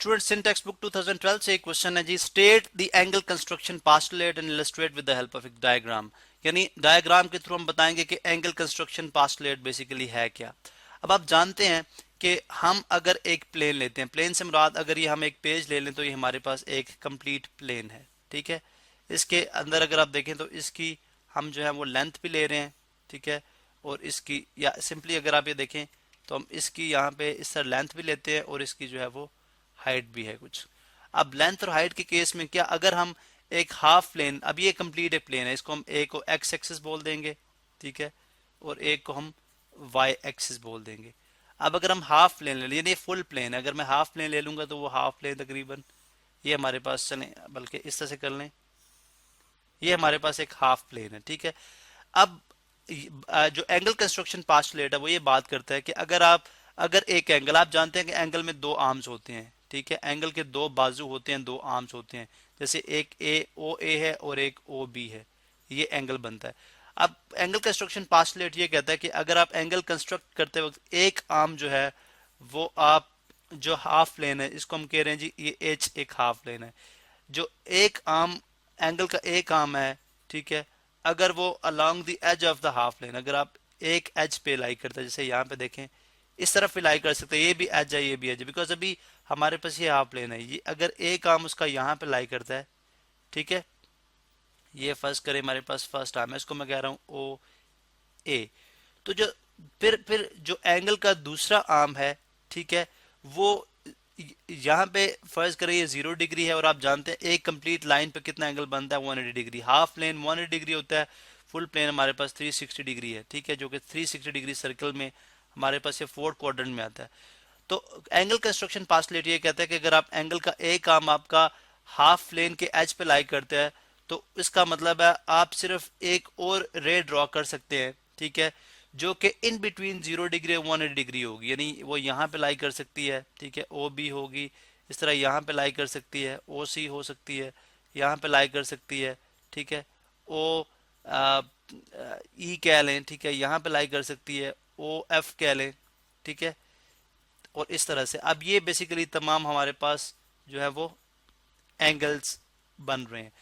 Student सिन text book 2012 से एक question है जी, state the angle construction postulate and illustrate with the help of एक डायग्राम। यानी डायग्राम के थ्रू हम बताएंगे कि एंगल कंस्ट्रक्शन पास्टुलेट बेसिकली है क्या। अब आप जानते हैं कि हम अगर एक प्लेन लेते हैं, प्लेन से मुराद अगर ये हम एक पेज ले लें तो ये हमारे पास एक कंप्लीट प्लेन है, ठीक है। इसके अंदर अगर आप देखें तो इसकी हम जो है वो लेंथ भी ले रहे हैं, ठीक है, और इसकी या सिंपली अगर आप ये देखें तो हम इसकी यहाँ पे इस तरह लेंथ भी लेते हैं और इसकी जो है वो हाइट भी है कुछ। अब लेंथ और हाइट के केस में क्या, अगर हम एक हाफ प्लेन, अब ये कंप्लीट एक प्लेन है, इसको हम एक को एक्स एक्सिस बोल देंगे, ठीक है, और एक को हम वाई एक्सिस बोल देंगे। अब अगर हम हाफ प्लेन ले लें, यानी फुल प्लेन है, अगर मैं हाफ प्लेन ले लूंगा तो वो हाफ प्लेन तकरीबन ये हमारे पास, चले बल्कि इस तरह से कर लें, ये हमारे पास एक हाफ प्लेन है, ठीक है। अब जो एंगल कंस्ट्रक्शन पास्टुलेट है वो ये बात करता है कि अगर एक एंगल, आप जानते हैं कि एंगल में दो आर्म्स होते हैं, ठीक है, एंगल के दो बाजू होते हैं, दो आर्म्स होते हैं, जैसे एक ए है और एक ओ बी है, ये एंगल बनता है। अब एंगल कंस्ट्रक्शन पास्टुलेट ये कहता है कि अगर आप एंगल कंस्ट्रक्ट करते वक्त एक आर्म जो है वो आप जो हाफ प्लेन है, इसको हम कह रहे हैं जी ये एच एक हाफ प्लेन है, जो एक आर्म एंगल का एक आर्म है, ठीक है, अगर वो along the edge of the half plane, अगर आप एक एज पे लाई करते हैं, जैसे यहाँ पे देखें इस तरफ भी लाई कर सकते हैं, ये भी एज है ये भी एज है, बिकॉज अभी हमारे पास ये हाफ प्लेन है, ये अगर एक आर्म उसका यहाँ पे लाई करता है, ठीक है, ये फर्स्ट करे हमारे पास फर्स्ट आर्म है, इसको मैं कह रहा हूँ ओ ए, तो जो फिर जो एंगल का दूसरा आर्म है, ठीक है, वो यहाँ पे फर्ज करें ये 0 डिग्री है, और आप जानते हैं एक कंप्लीट लाइन पे कितना एंगल बनता है 180 डिग्री, हाफ प्लेन 180 डिग्री होता है, फुल प्लेन हमारे पास 360 डिग्री है, ठीक है, जो कि 360 डिग्री सर्कल में हमारे पास ये फोर्थ क्वाड्रेंट में आता है। तो एंगल कंस्ट्रक्शन पास्टुलेट ये कहता है कि अगर आप एंगल का एक आर्म आपका हाफ प्लेन के एज पे लाई करते हैं तो इसका मतलब है आप सिर्फ एक और रे ड्रॉ कर सकते हैं, ठीक है, जो कि इन बिटवीन 0 डिग्री और 180 डिग्री होगी, यानी वो यहाँ पे लाई कर सकती है, ठीक है, ओ बी होगी, इस तरह यहाँ पे लाई कर सकती है, ओ सी हो सकती है, यहाँ पे लाई कर सकती है, ठीक है, ओ ई कह लें, ठीक है, यहाँ पे लाई कर सकती है, ओ एफ कह लें, ठीक है, और इस तरह से। अब ये बेसिकली तमाम हमारे पास जो है वो एंगल्स बन रहे हैं।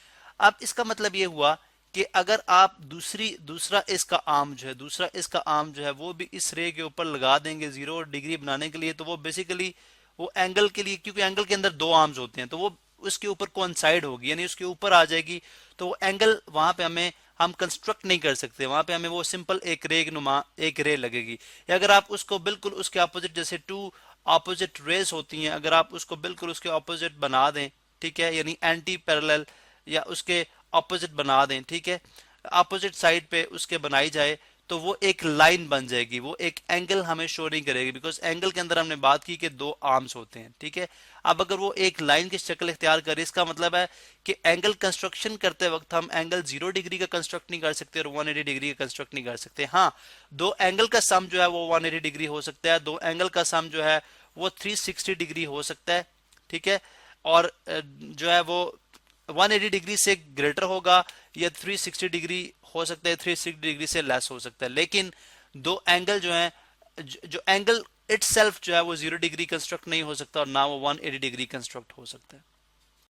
अब इसका मतलब ये हुआ कि अगर आप दूसरा इसका आर्म जो है, दूसरा इसका आर्म जो है वो भी इस रे के ऊपर लगा देंगे 0 डिग्री बनाने के लिए, तो वो बेसिकली वो एंगल के लिए, क्योंकि एंगल के अंदर दो आर्म्स होते हैं, तो वो उसके ऊपर कोइंसाइड होगी, यानी उसके ऊपर आ जाएगी, तो वो एंगल वहां पे हम कंस्ट्रक्ट नहीं कर सकते, वहां पे हमें वो सिंपल एक रे नुमा एक रे लगेगी। या अगर आप उसको बिल्कुल उसके अपोजिट, जैसे टू अपोजिट रेस होती हैं, अगर आप उसको बिल्कुल उसके अपोजिट बना दें, ठीक है, यानी एंटी पैरेलल या उसके ऑपोजिट बना दें, ठीक है, ऑपोजिट साइड पे उसके बनाई जाए, तो वो एक लाइन बन जाएगी, वो एक एंगल हमें शो नहीं करेगी, बिकॉज एंगल के अंदर हमने बात की कि दो आर्म्स होते हैं, ठीक है। अब अगर वो एक लाइन की शक्ल इख्तियार करे, इसका मतलब है कि एंगल कंस्ट्रक्शन करते वक्त हम एंगल 0 डिग्री का कंस्ट्रक्ट नहीं कर सकते और 180 डिग्री का कंस्ट्रक्ट नहीं कर सकते। हाँ, दो एंगल का सम जो है वो 180 डिग्री हो सकता है, दो एंगल का सम जो है वो 360 डिग्री हो सकता है, ठीक है, और जो है वो 180 डिग्री से ग्रेटर होगा या 360 डिग्री हो सकता है, 360 डिग्री से लेस हो सकता है, लेकिन दो एंगल जो है, जो एंगल इटसेल्फ जो है वो 0 डिग्री कंस्ट्रक्ट नहीं हो सकता और ना वो 180 डिग्री कंस्ट्रक्ट हो सकता है।